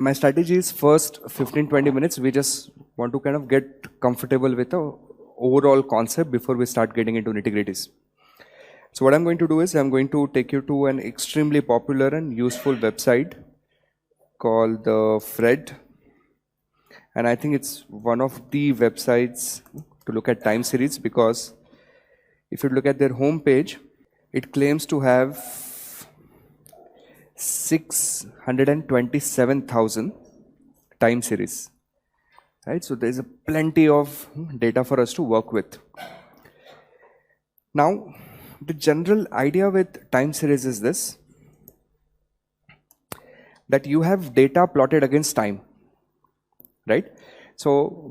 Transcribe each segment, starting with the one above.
my strategy is first 15-20 minutes, we just want to kind of get comfortable with the overall concept before we start getting into nitty-gritties. So what I'm going to do is I'm going to take you to an extremely popular and useful website called the Fred. And I think it's one of the websites to look at time series, because if you look at their home page, it claims to have 627,000 time series, right? So there's a plenty of data for us to work with. Now, the general idea with time series is this, that you have data plotted against time, right? So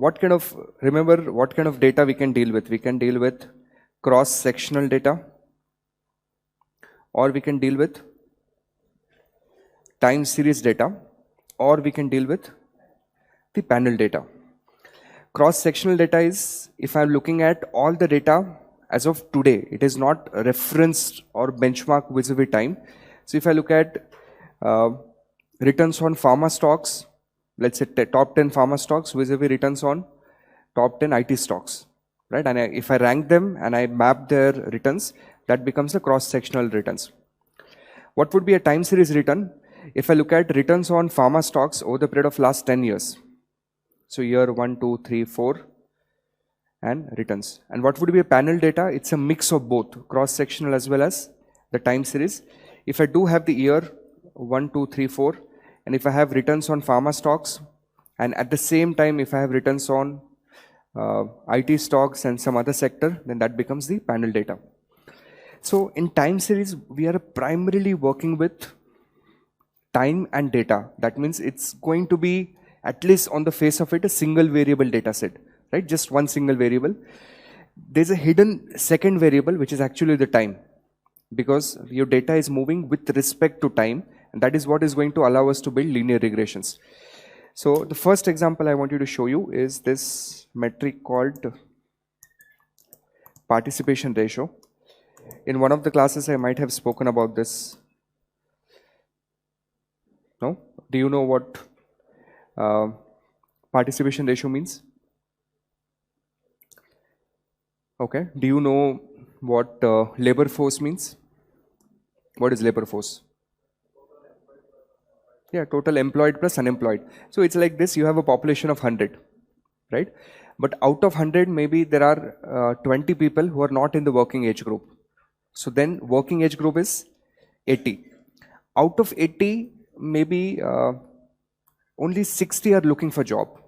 remember what kind of data we can deal with? We can deal with cross-sectional data, or we can deal with time series data, or we can deal with the panel data. Cross-sectional data is if I'm looking at all the data as of today. It is not referenced or benchmark vis-a-vis time. So if I look at returns on pharma stocks, let's say top 10 pharma stocks vis-a-vis returns on top 10 IT stocks, right? And if I rank them and I map their returns, that becomes the cross-sectional returns. What would be a time series return? If I look at returns on pharma stocks over the period of last 10 years, so year 1, 2, 3, 4, and returns. And what would be a panel data? It's a mix of both, cross-sectional as well as the time series. If I do have the year 1, 2, 3, 4, and if I have returns on pharma stocks, and at the same time if I have returns on IT stocks and some other sector, then that becomes the panel data. So in time series, we are primarily working with time and data. That means it's going to be, at least on the face of it, a single variable data set, right? Just one single variable. There's a hidden second variable, which is actually the time, because your data is moving with respect to time, and that is what is going to allow us to build linear regressions. So the first example I want you to show you is this metric called participation ratio. In one of the classes, I might have spoken about this. No? Do you know what participation ratio means? Okay. Do you know what labor force means? What is labor force? Yeah, total employed plus unemployed. So it's like this, you have a population of 100, right? But out of 100, maybe there are 20 people who are not in the working age group. So then working age group is 80. Out of 80, maybe only 60 are looking for job.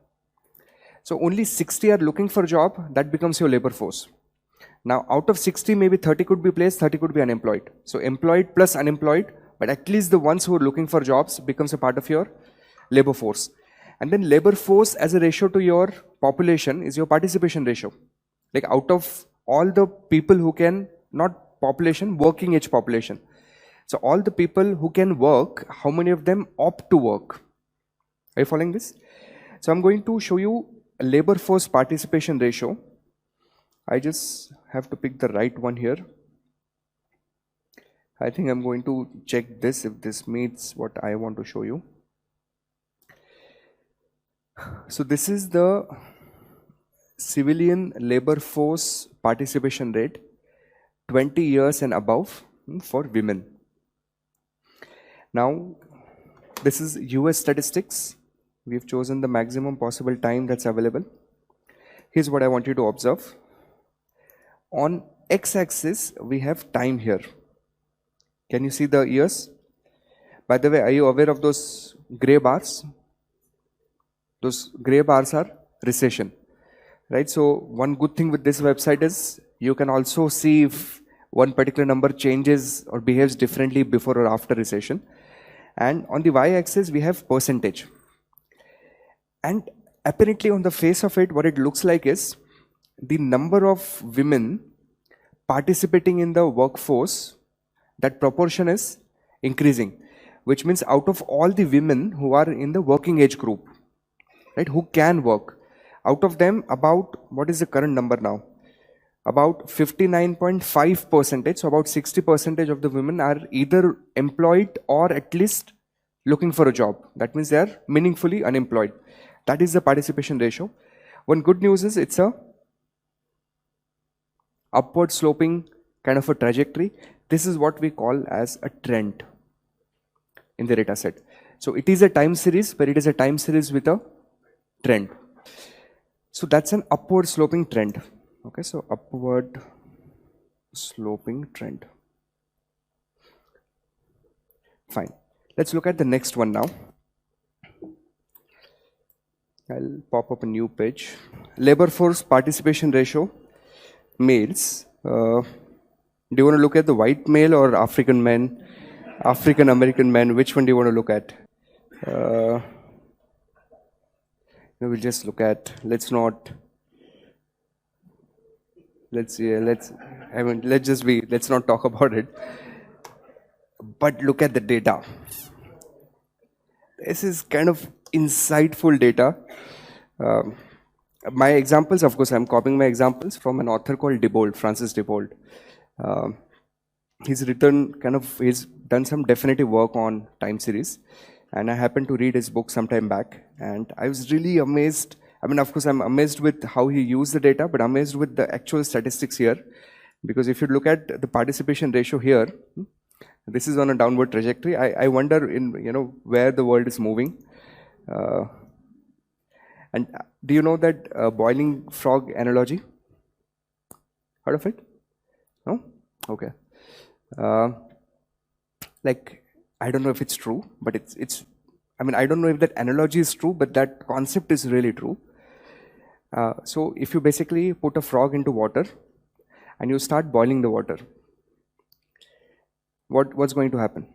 So only 60 are looking for job, that becomes your labor force. Now out of 60, maybe 30 could be placed, 30 could be unemployed. So employed plus unemployed, but at least the ones who are looking for jobs becomes a part of your labor force. And then labor force as a ratio to your population is your participation ratio. Like out of all the people who can, not population, working age population. So all the people who can work, how many of them opt to work? Are you following this? So I'm going to show you a labor force participation ratio. I just have to pick the right one here. I think I'm going to check this if this meets what I want to show you. So this is the civilian labor force participation rate, 20 years and above for women. Now, this is US statistics. We've chosen the maximum possible time that's available. Here's what I want you to observe. On x-axis, we have time here. Can you see the years? By the way, are you aware of those gray bars? Those gray bars are recession, right? So one good thing with this website is you can also see if one particular number changes or behaves differently before or after recession. And on the y-axis, we have percentage. And apparently on the face of it, what it looks like is the number of women participating in the workforce, that proportion is increasing, which means out of all the women who are in the working age group, right, who can work, out of them about, what is the current number now? About 59.5%, so about 60% of the women are either employed or at least looking for a job. That means they are meaningfully unemployed. That is the participation ratio. One good news is it's a upward sloping kind of a trajectory. This is what we call as a trend in the data set. So it is a time series, but it is a time series with a trend. So that's an upward sloping trend. Okay, so upward sloping trend. Fine. Let's look at the next one now. I'll pop up a new page. Labor force participation ratio, males. Do you want to look at the white male or African men, African American men? Which one do you want to look at? We'll just look at. Let's not. Let's not talk about it. But look at the data. This is kind of insightful data. My examples, of course, I'm copying my examples from an author called Diebold, Francis Diebold. He's done some definitive work on time series. And I happened to read his book sometime back. And I was really amazed. I mean, of course, I'm amazed with how he used the data, but amazed with the actual statistics here. Because if you look at the participation ratio here, this is on a downward trajectory. I wonder where the world is moving. And do you know that boiling frog analogy? Heard of it? No? Okay. I don't know if it's true, but I don't know if that analogy is true, but that concept is really true. So if you basically put a frog into water and you start boiling the water, what's going to happen?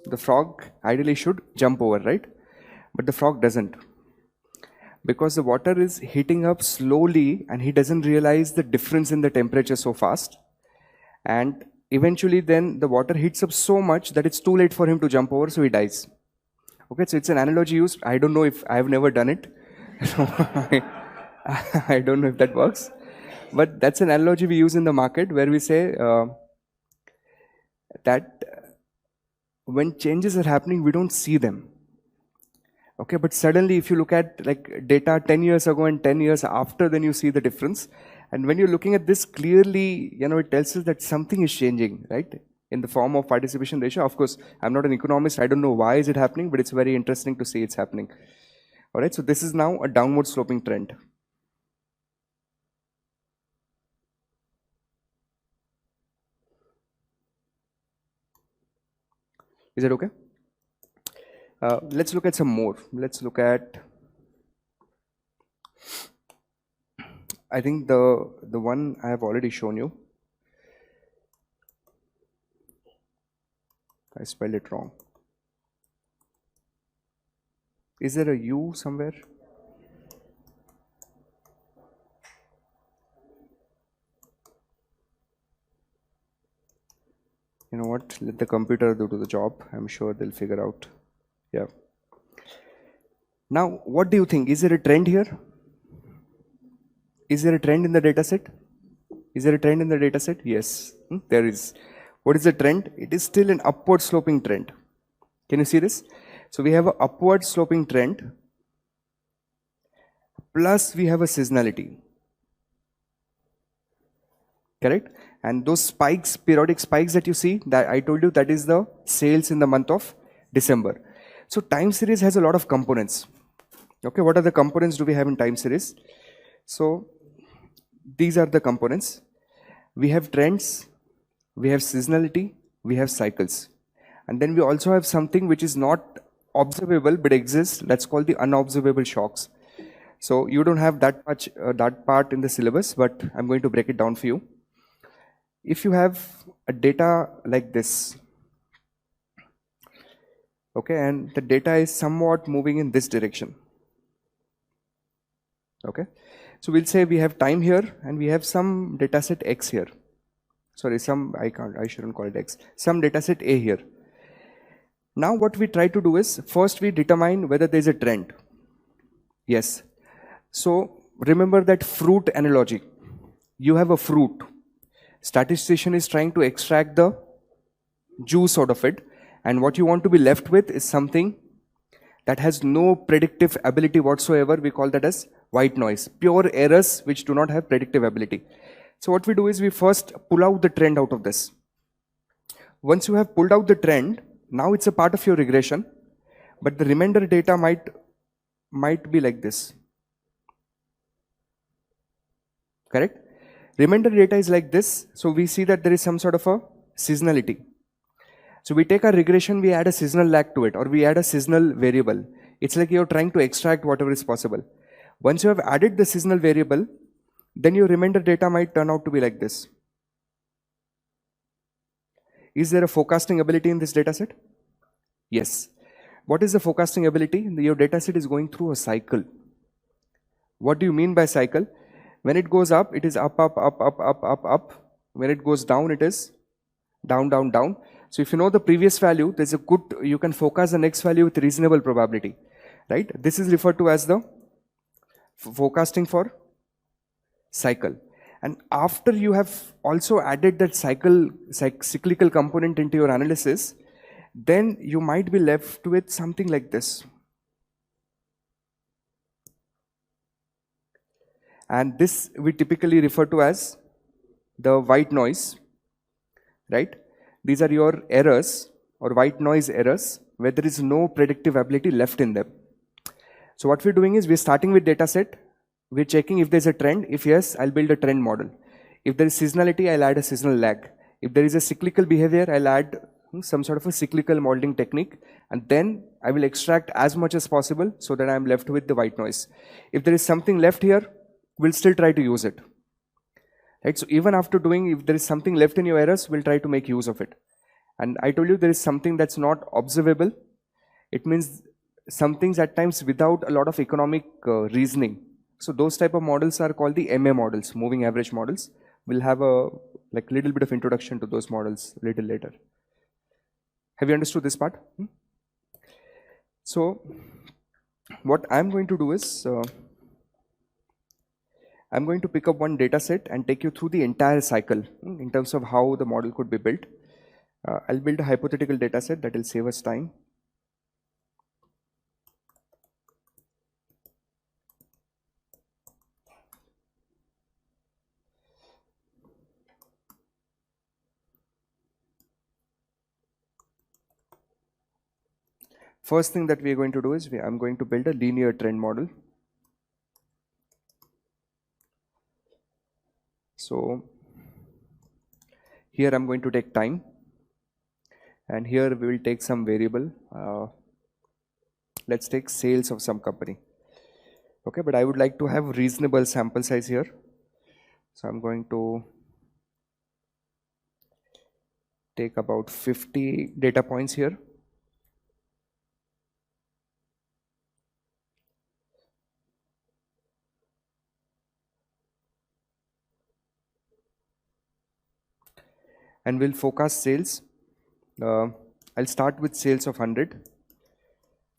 The frog ideally should jump over, right? But the frog doesn't. Because the water is heating up slowly and he doesn't realize the difference in the temperature so fast. And eventually then the water heats up so much that it's too late for him to jump over, so he dies. Okay, so it's an analogy used. I don't know if I've never done it. I don't know if that works. But that's an analogy we use in the market where we say that when changes are happening, we don't see them. Okay, but suddenly if you look at data 10 years ago and 10 years after, then you see the difference. And when you're looking at this clearly, it tells us that something is changing, right? In the form of participation ratio. Of course, I'm not an economist. I don't know why is it happening, but it's very interesting to see it's happening. All right, so this is now a downward sloping trend. Is it okay? Let's look at some more. Let's look at, I think the one I have already shown you. I spelled it wrong. Is there a U somewhere? You know what? Let the computer do the job. I'm sure they'll figure out. Yeah. Now, what do you think? Is there a trend here? Is there a trend in the data set? Is there a trend in the data set? Yes, there is. What is the trend? It is still an upward sloping trend. Can you see this? So we have an upward sloping trend, plus we have a seasonality. Correct? And those spikes, periodic spikes that you see, that I told you, that is the sales in the month of December. So time series has a lot of components. Okay, what are the components do we have in time series? So these are the components. We have trends, we have seasonality, we have cycles. And then we also have something which is not observable but exists, that's called the unobservable shocks. So you don't have that much that part in the syllabus, but I'm going to break it down for you. If you have a data like this, okay, and the data is somewhat moving in this direction. Okay, so we'll say we have time here and we have some data set X here. Sorry, I shouldn't call it X. Some data set A here. Now what we try to do is, first we determine whether there is a trend. Yes. So remember that fruit analogy. You have a fruit. Statistician is trying to extract the juice out of it, And what you want to be left with is something that has no predictive ability whatsoever. We call that as white noise, pure errors which do not have predictive ability. So what we do is we first pull out the trend out of this. Once you have pulled out the trend, now it's a part of your regression, but the remainder data might be like this. Correct? Remainder data is like this. So we see that there is some sort of a seasonality. So we take our regression, we add a seasonal lag to it, or we add a seasonal variable. It's like you're trying to extract whatever is possible. Once you have added the seasonal variable, then your remainder data might turn out to be like this. Is there a forecasting ability in this data set? Yes. What is the forecasting ability? Your data set is going through a cycle. What do you mean by cycle? When it goes up, it is up, up, up, up, up, up, up. When it goes down, it is down, down, down. So if you know the previous value, there's a good, you can forecast the next value with reasonable probability, right? This is referred to as the forecasting for cycle. And after you have also added that cyclical component into your analysis, then you might be left with something like this. And this we typically refer to as the white noise, right? These are your errors or white noise errors where there is no predictive ability left in them. So what we're doing is we're starting with data set. We're checking if there's a trend. If yes, I'll build a trend model. If there is seasonality, I'll add a seasonal lag. If there is a cyclical behavior, I'll add some sort of a cyclical modeling technique, and then I will extract as much as possible so that I'm left with the white noise. If there is something left here, we'll still try to use it. Right? So even after doing, if there is something left in your errors, we'll try to make use of it. And I told you there is something that's not observable. It means some things at times without a lot of economic reasoning. So those type of models are called the MA models, moving average models. We'll have a little bit of introduction to those models a little later. Have you understood this part? So what I'm going to do is, I'm going to pick up one data set and take you through the entire cycle in terms of how the model could be built. I'll build a hypothetical data set that will save us time. First thing that we are going to do is I'm going to build a linear trend model. So here I'm going to take time, and here we will take some variable. Let's take sales of some company. Okay, but I would like to have reasonable sample size here. So I'm going to take about 50 data points here. And we'll forecast sales. I'll start with sales of 100.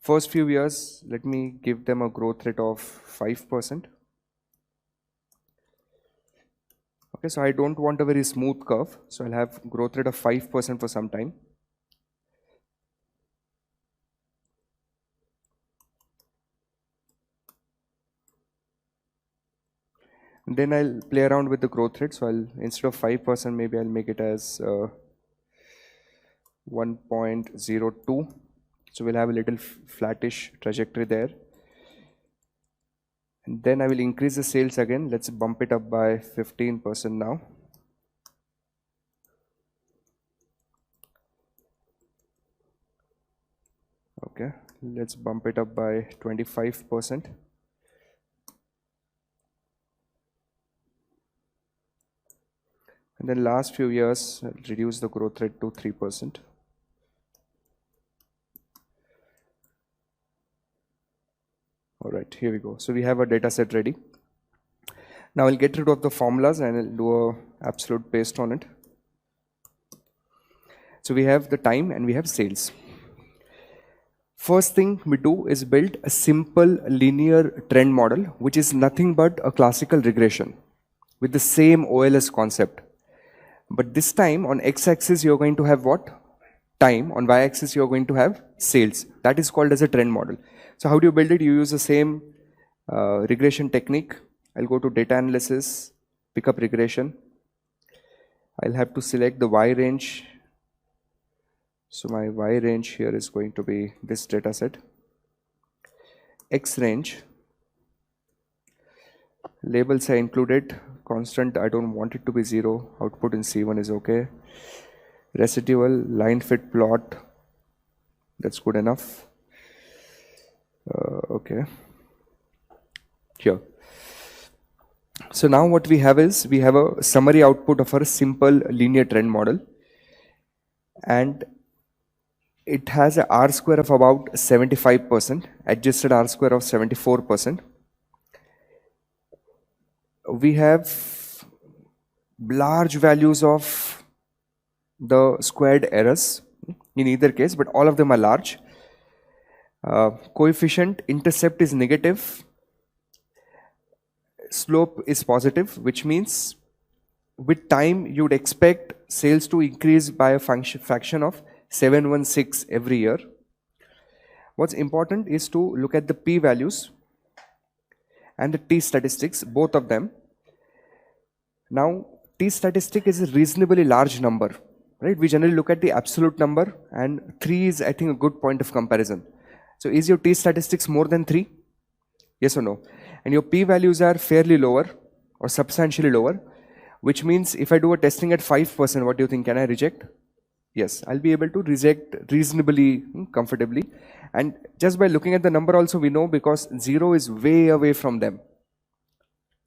First few years, let me give them a growth rate of 5%. Okay, so I don't want a very smooth curve, so I'll have growth rate of 5% for some time. And then I'll play around with the growth rate. So instead of 5%, maybe I'll make it as 1.02. So we'll have a little flattish trajectory there. And then I will increase the sales again. Let's bump it up by 15% now. Okay, let's bump it up by 25%. And then last few years, I'll reduce the growth rate to 3%. All right, here we go. So we have a data set ready. Now I'll get rid of the formulas and I'll do a absolute paste on it. So we have the time and we have sales. First thing we do is build a simple linear trend model, which is nothing but a classical regression with the same OLS concept. But this time on x-axis, you're going to have what? time, on y-axis you are going to have sales. That is called as a trend model. So how do you build it? You use the same regression technique. I'll go to data analysis, pick up regression. I'll have to select the y range. So my y range here is going to be this data set. X range, labels are included, constant, I don't want it to be 0, output in C1 is okay. Residual, line fit plot, that's good enough. Okay, here. So now what we have is, we have a summary output of our simple linear trend model, and it has a R square of about 75%, adjusted R square of 74%. We have large values of the squared errors in either case, but all of them are large. Coefficient intercept is negative, slope is positive, which means with time you would expect sales to increase by a fraction of 716 every year. What's important is to look at the p values and the t statistics, both of them. Now t statistic is a reasonably large number, right? We generally look at the absolute number, and 3 is, I think, a good point of comparison. So is your t statistics more than 3? Yes or no? And your p values are fairly lower or substantially lower, which means if I do a testing at 5%, what do you think? Can I reject? Yes, I'll be able to reject reasonably comfortably. And just by looking at the number also we know, because 0 is way away from them.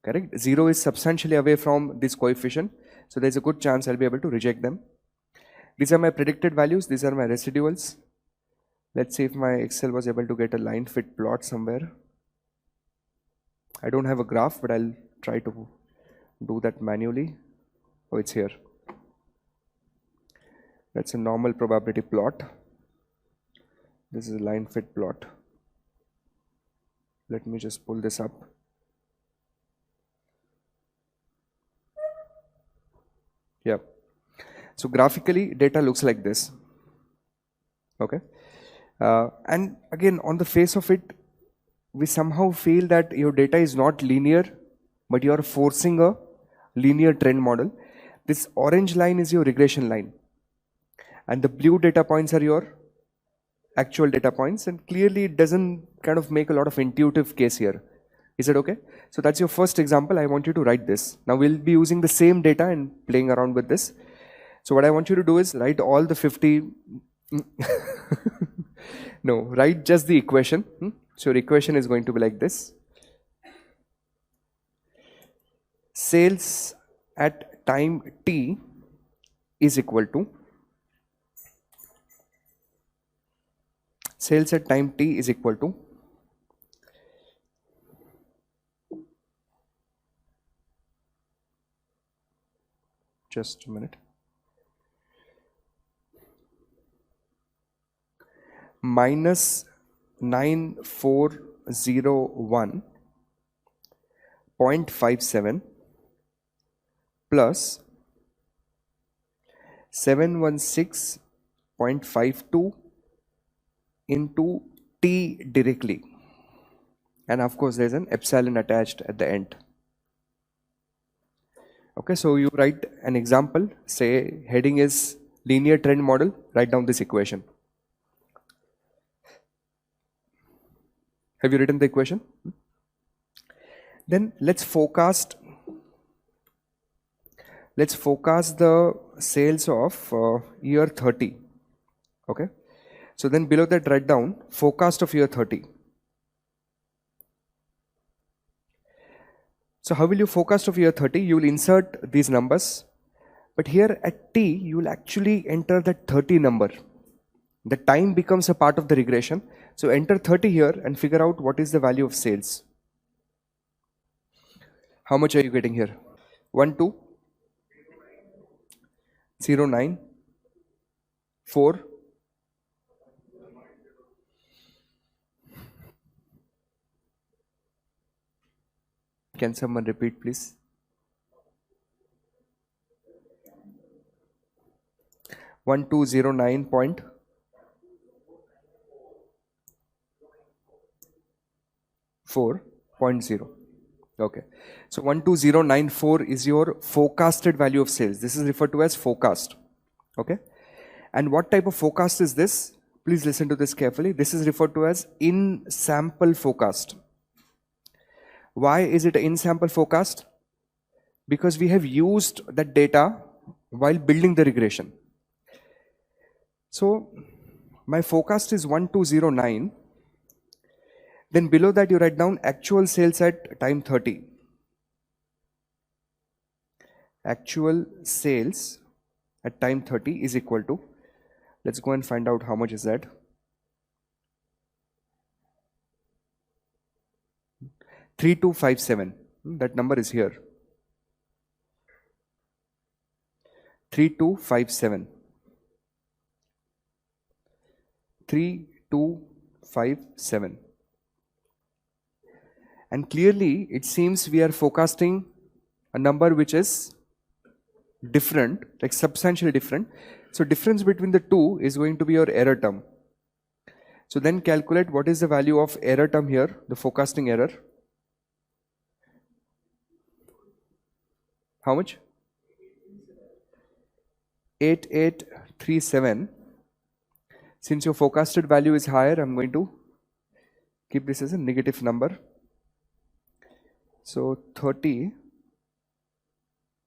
Correct? 0 is substantially away from this coefficient. So there's a good chance I'll be able to reject them. These are my predicted values. These are my residuals. Let's see if my Excel was able to get a line fit plot somewhere. I don't have a graph, but I'll try to do that manually. Oh, it's here. That's a normal probability plot. This is a line fit plot. Let me just pull this up. Yeah. So graphically, data looks like this. Okay. And again, on the face of it, we somehow feel that your data is not linear, but you are forcing a linear trend model. This orange line is your regression line, and the blue data points are your actual data points, and clearly it doesn't kind of make a lot of intuitive case here. Is it okay? So that's your first example. I want you to write this. Now we'll be using the same data and playing around with this. So what I want you to do is write all the 50. No, write just the equation. So your equation is going to be like this. Sales at time t is equal to, sales at time t is equal to just a minute, minus 9401.57 plus 716.52 into t directly, and of course there's an epsilon attached at the end. Okay, so you write an example, say heading is linear trend model, write down this equation. Have you written the equation? Then let's forecast the sales of year 30. Okay, so then below that write down forecast of year 30. So how will you forecast of year 30? You will insert these numbers, but here at t you will actually enter that 30 number. The time becomes a part of the regression. So enter 30 here and figure out what is the value of sales. How much are you getting here? 1209.4. Can someone repeat, please? 1209.4.0. Okay, so 12094 is your forecasted value of sales. This is referred to as forecast. Okay, and what type of forecast is this? Please listen to this carefully. This is referred to as in-sample forecast. Why is it an in-sample forecast? Because we have used that data while building the regression. So my forecast is 1209. Then below that you write down actual sales at time 30. Actual sales at time 30 is equal to, let's go and find out how much is that. 3257. That number is here. 3257. 3257. And clearly it seems we are forecasting a number which is different, like substantially different. So difference between the two is going to be your error term. So then calculate what is the value of error term here, the forecasting error. How much? 8837. Since your forecasted value is higher, I'm going to keep this as a negative number. So 30,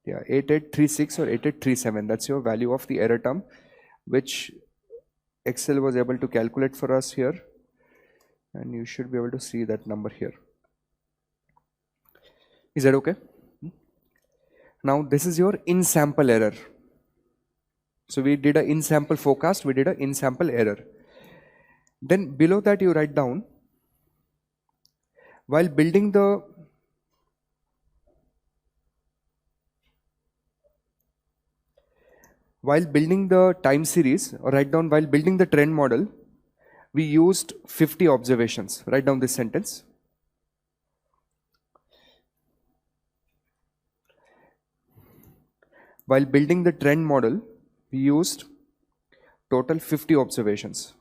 yeah, 8836 or 8837, that's your value of the error term, which Excel was able to calculate for us here. And you should be able to see that number here. Is that okay? Now this is your in-sample error. So we did an in-sample forecast, we did an in-sample error. Then below that you write down, while building the time series, or write down while building the trend model, we used 50 observations. Write down this sentence. While building the trend model, we used total 50 observations.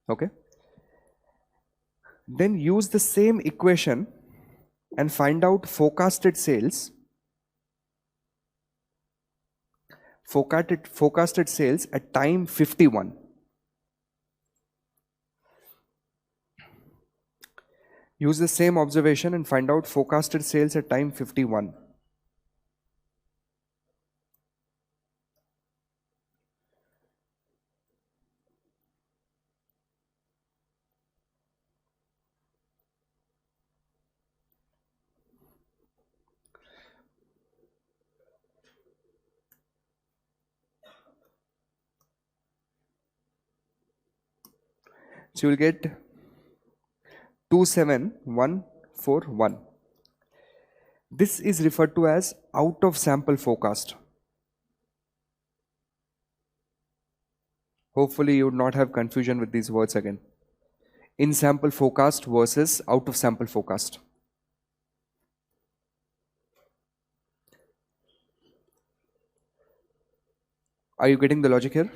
Okay. Then use the same equation and find out forecasted sales. Forecasted sales at time 51. Use the same observation and find out forecasted sales at time 51. So you will get 27141. This is referred to as out of sample forecast. Hopefully you would not have confusion with these words again. In sample forecast versus out of sample forecast. Are you getting the logic here?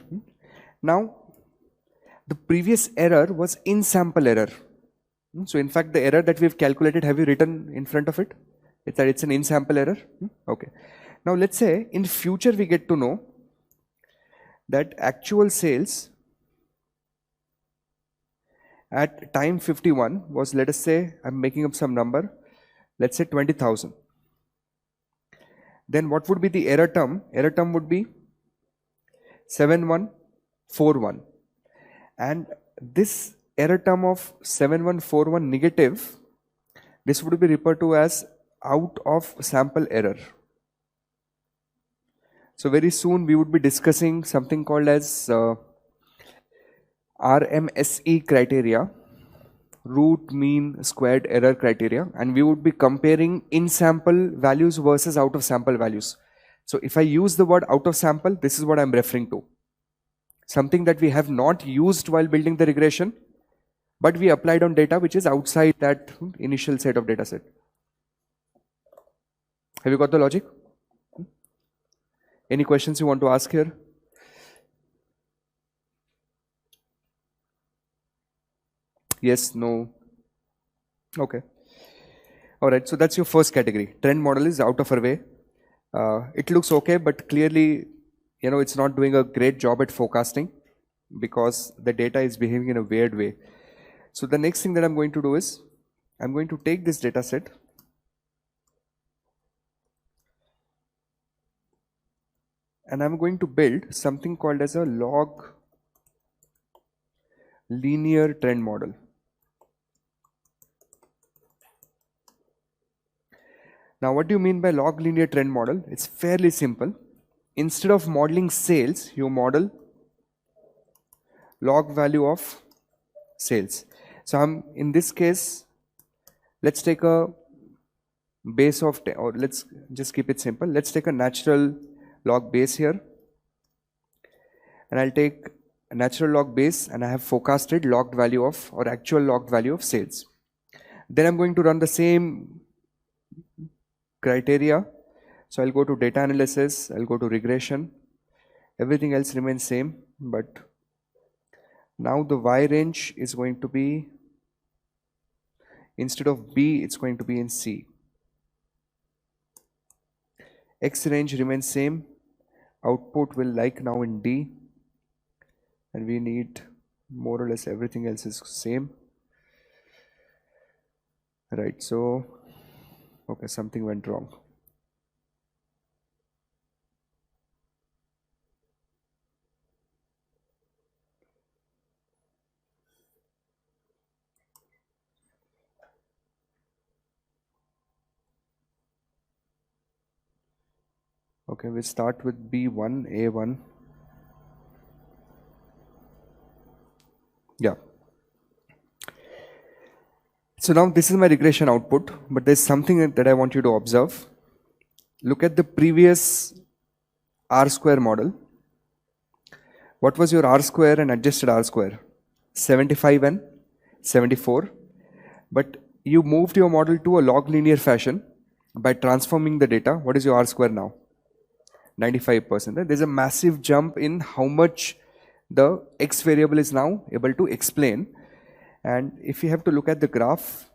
Now, the previous error was in sample error. So in fact, the error that we've calculated, have you written in front of it? It's that it's an in sample error. Okay. Now let's say in future we get to know that actual sales at time 51 was, let us say, I'm making up some number, let's say 20,000. Then what would be the error term? Error term would be 7141. And this error term of 7141 negative, this would be referred to as out of sample error. So very soon we would be discussing something called as RMSE criteria, root mean squared error criteria, and we would be comparing in sample values versus out of sample values. So if I use the word out of sample, this is what I'm referring to. Something that we have not used while building the regression, but we applied on data which is outside that initial set of data set. Have you got the logic? Any questions you want to ask here? Yes, no. Okay. All right, so that's your first category. Trend model is out of our way. It looks okay, but clearly, it's not doing a great job at forecasting because the data is behaving in a weird way. So the next thing that I'm going to do is, I'm going to take this data set and I'm going to build something called as a log linear trend model. Now, what do you mean by log linear trend model? It's fairly simple. Instead of modeling sales, you model log value of sales. So in this case, let's take a base of 10, or let's just keep it simple. Let's take a natural log base here. And I'll take a natural log base and I have forecasted logged value of, or actual logged value of sales. Then I'm going to run the same criteria. So I'll go to data analysis, I'll go to regression. Everything else remains same, but now the Y range is going to be, instead of B, it's going to be in C. X range remains same. Output will like now in D. And we need more or less everything else is same. Right, so, okay, something went wrong. Okay, we start with B1, A1. Yeah. So now this is my regression output, but there's something that I want you to observe. Look at the previous R square model. What was your R square and adjusted R square? 75 and 74. But you moved your model to a log linear fashion by transforming the data. What is your R square now? 95%. There's a massive jump in how much the X variable is now able to explain. And if you have to look at the graph,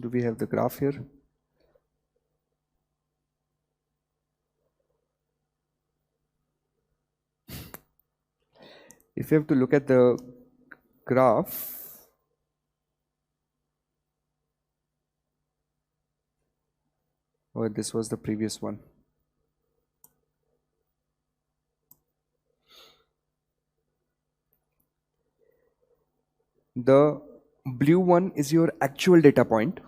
do we have the graph here? If you have to look at the graph, oh, this was the previous one. The blue one is your actual data point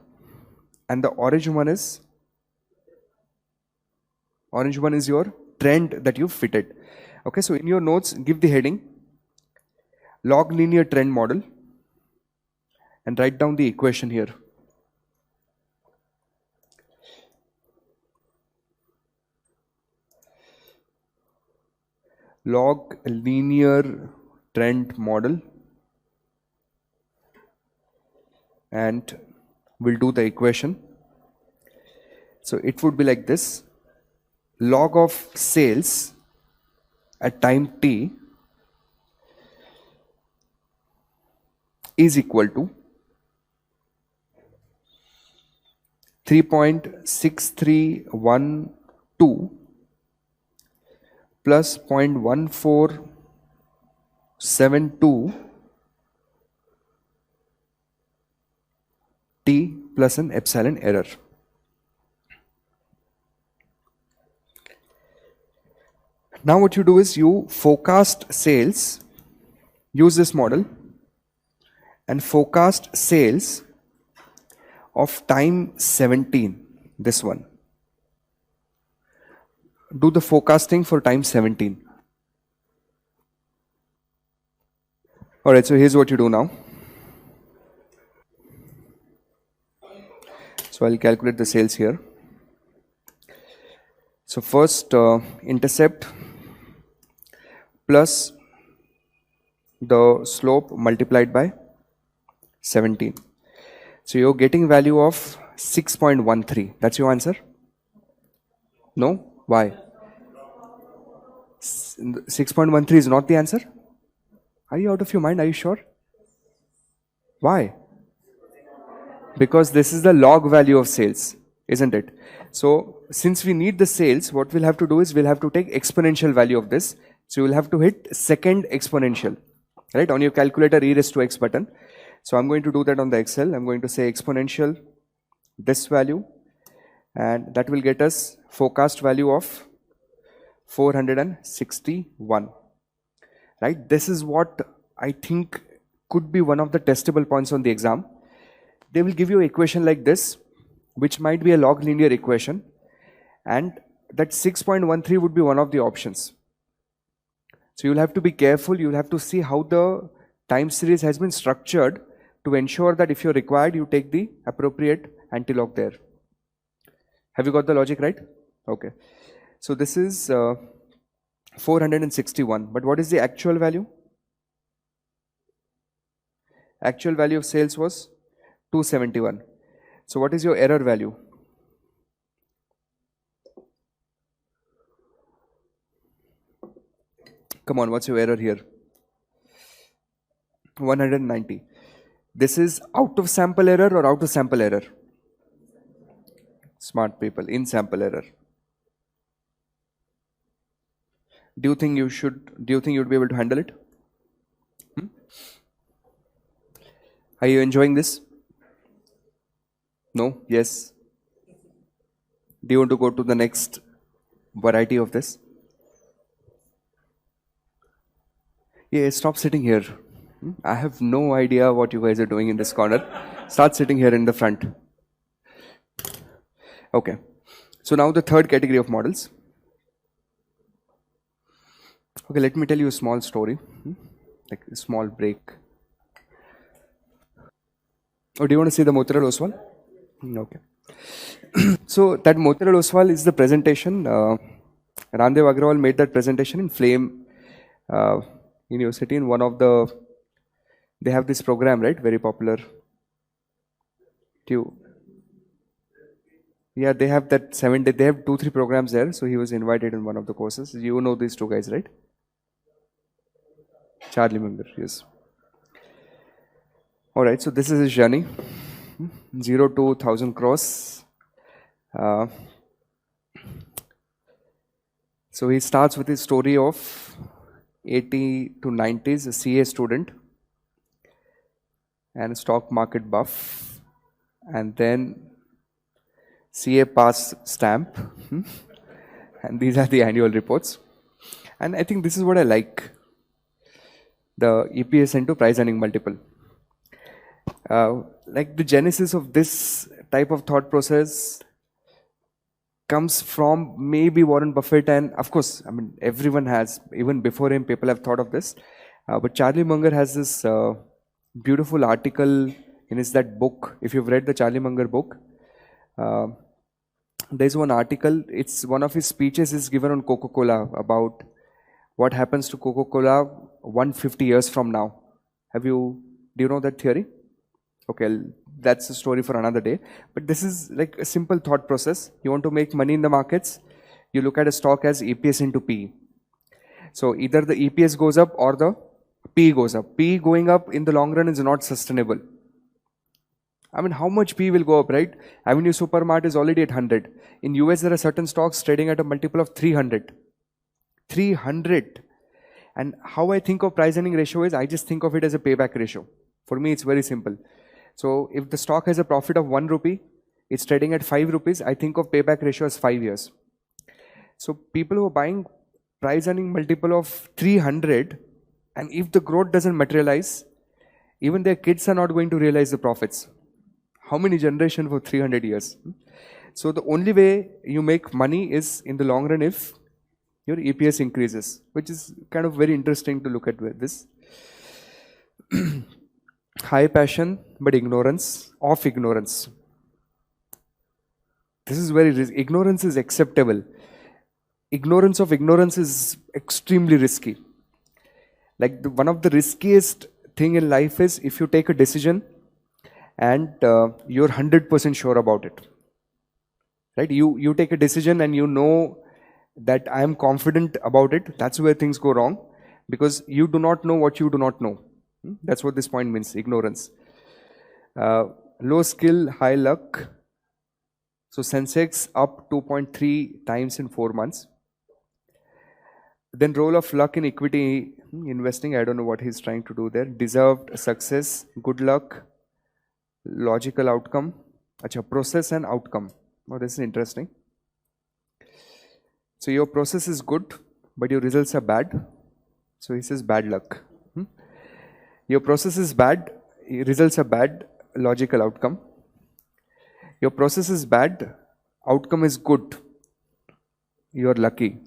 and the orange one is your trend that you fitted. Okay, so in your notes, give the heading log linear trend model and write down the equation here. Log linear trend model, and we'll do the equation. So it would be like this: log of sales at time t is equal to 3.6312 plus 0.1472 t plus an epsilon error. Now what you do is you forecast sales, use this model and forecast sales of time 17, this one. Do the forecasting for time 17. Alright, so here's what you do now. So I'll calculate the sales here. So first intercept plus the slope multiplied by 17. So you're getting value of 6.13. That's your answer? No? Why? 6.13 is not the answer? Are you out of your mind? Are you sure? Why? Because this is the log value of sales, isn't it? So since we need the sales, what we'll have to do is we'll have to take exponential value of this. So you'll have to hit second exponential, right? On your calculator, e raised to x button. So I'm going to do that on the Excel. I'm going to say exponential this value, and that will get us forecast value of 461, right? This is what I think could be one of the testable points on the exam. They will give you an equation like this, which might be a log linear equation, and that 6.13 would be one of the options. So you'll have to be careful. You'll have to see how the time series has been structured to ensure that if you're required, you take the appropriate anti-log there. Have you got the logic right? Okay. So this is 461. But what is the actual value? Actual value of sales was 271. So what is your error value? Come on, what's your error here? 190. This is out of sample error or out of sample error? Smart people, in sample error. Do you think you'd be able to handle it? Are you enjoying this? No? Yes? Do you want to go to the next variety of this? Yeah, stop sitting here. I have no idea what you guys are doing in this corner. Start sitting here in the front. Okay. So now the third category of models. Okay, let me tell you a small story. Like a small break. Oh, do you want to see the Motilal Oswal? Okay. So that Motilal Oswal is the presentation. Ramdev Agrawal made that presentation in Flame University in one of the, they have this program, right? Very popular. Yeah, they have that 7 day, they have 2-3 programs there. So he was invited in one of the courses. You know these two guys, right? Charlie Munger, yes. All right, so this is his journey. 0 to 1,000 crores. So he starts with his story of 80 to 90s, a CA student and a stock market buff, and then CA pass stamp. And these are the annual reports. And I think this is what I like. The EPS into price earning multiple. Like the genesis of this type of thought process comes from maybe Warren Buffett, and of course, I mean, everyone has, even before him, people have thought of this. But Charlie Munger has this beautiful article in that book. If you've read the Charlie Munger book, there's one article, it's one of his speeches is given on Coca-Cola about what happens to Coca-Cola 150 years from now. Do you know that theory? Okay, that's a story for another day. But this is like a simple thought process. You want to make money in the markets, you look at a stock as EPS into PE. So either the EPS goes up or the PE goes up. PE going up in the long run is not sustainable. I mean, how much PE will go up, right? Avenue Supermart is already at 100. In US, there are certain stocks trading at a multiple of 300. 300. And how I think of price earning ratio is, I just think of it as a payback ratio. For me, it's very simple. So if the stock has a profit of 1 rupee, it's trading at 5 rupees, I think of payback ratio as 5 years. So people who are buying price earning multiple of 300, and if the growth doesn't materialize, even their kids are not going to realize the profits. How many generations for 300 years? So the only way you make money is in the long run if your EPS increases, which is kind of very interesting to look at this. High passion, but ignorance of ignorance. This is very, ignorance is acceptable. Ignorance of ignorance is extremely risky. Like one of the riskiest thing in life is if you take a decision and you're 100% sure about it, right? You take a decision and you know that I am confident about it. That's where things go wrong, because you do not know what you do not know. That's what this point means, ignorance. Low skill, high luck. So Sensex up 2.3 times in 4 months. Then role of luck in equity investing. I don't know what he's trying to do there. Deserved success, good luck, logical outcome. Acha, process and outcome. Oh, this is interesting. So your process is good, but your results are bad. So he says bad luck. Your process is bad, your results are bad, logical outcome. Your process is bad, outcome is good, you are lucky.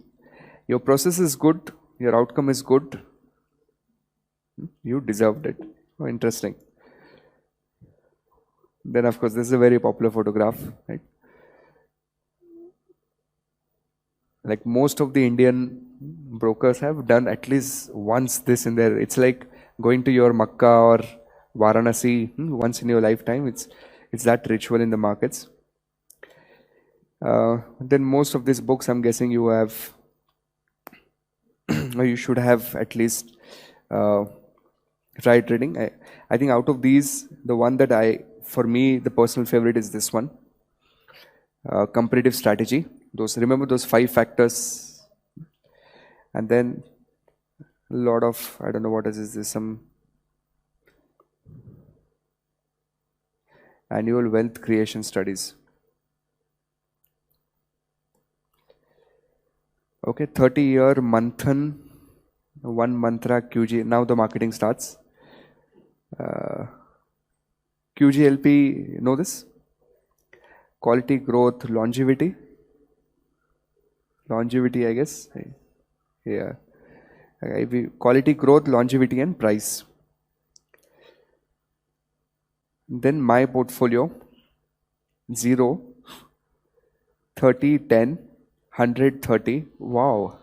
Your process is good, your outcome is good, you deserved it. Oh, interesting. Then of course this is a very popular photograph, right? Like most of the Indian brokers have done at least once this in their, it's like going to your Makkah or Varanasi once in your lifetime. It's that ritual in the markets. Then most of these books, I'm guessing you have, or you should have at least tried reading. I think out of these, the one that for me, the personal favorite is this one, Comparative Strategy. Remember those 5 factors, and then a lot of, I don't know what is this, some annual wealth creation studies. Okay, 30-year Manthan, one mantra QG. Now the marketing starts. QGLP, know this? Quality, growth, longevity. Longevity, I guess. Yeah. Quality, growth, longevity, and price. Then my portfolio, 0, 30, 10, 100, 30. Wow.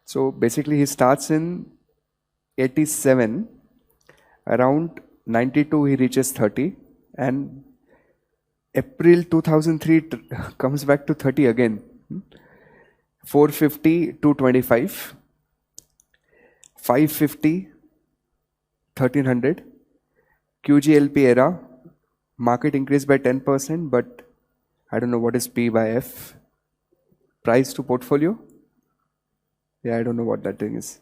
So basically he starts in 87, around 92 he reaches 30, and April 2003 comes back to 30 again. 450, 225, 550, 1300. QGLP era, market increased by 10%, but I don't know what is P by F. Price to portfolio? Yeah, I don't know what that thing is.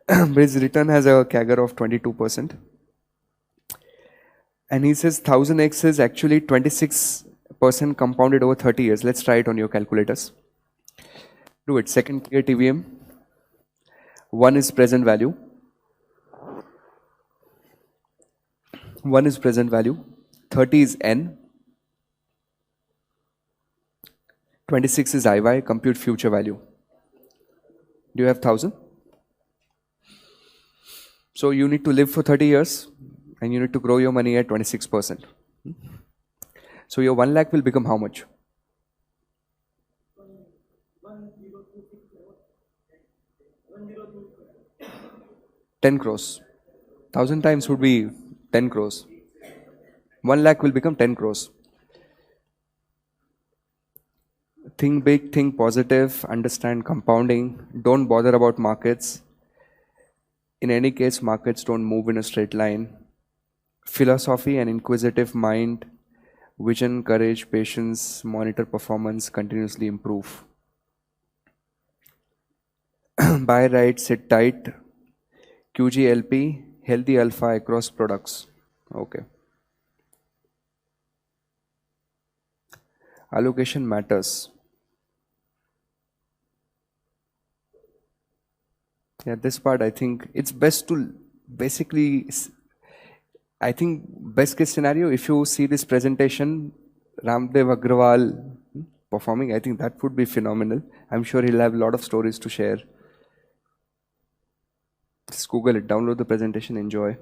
But his return has a CAGR of 22%. And he says 1000x is actually 26% compounded over 30 years. Let's try it on your calculators. Do it. Second tier TVM. 1 is present value. 1 is present value. 30 is N. 26 is IY. Compute future value. Do you have 1000? So you need to live for 30 years and you need to grow your money at 26%. So your 1 lakh will become how much? 10 crores. 1000 times would be 10 crores. 1 lakh will become 10 crores. Think big, think positive, understand compounding. Don't bother about markets. In any case, markets don't move in a straight line. Philosophy and inquisitive mind, vision, courage, patience, monitor performance, continuously improve. Buy right, sit tight. QGLP, healthy alpha across products. Okay. Allocation matters. Yeah, this part I think it's best to basically, I think best case scenario, if you see this presentation, Ramdev Agrawal performing, I think that would be phenomenal. I'm sure he'll have a lot of stories to share. Just Google it, download the presentation, enjoy.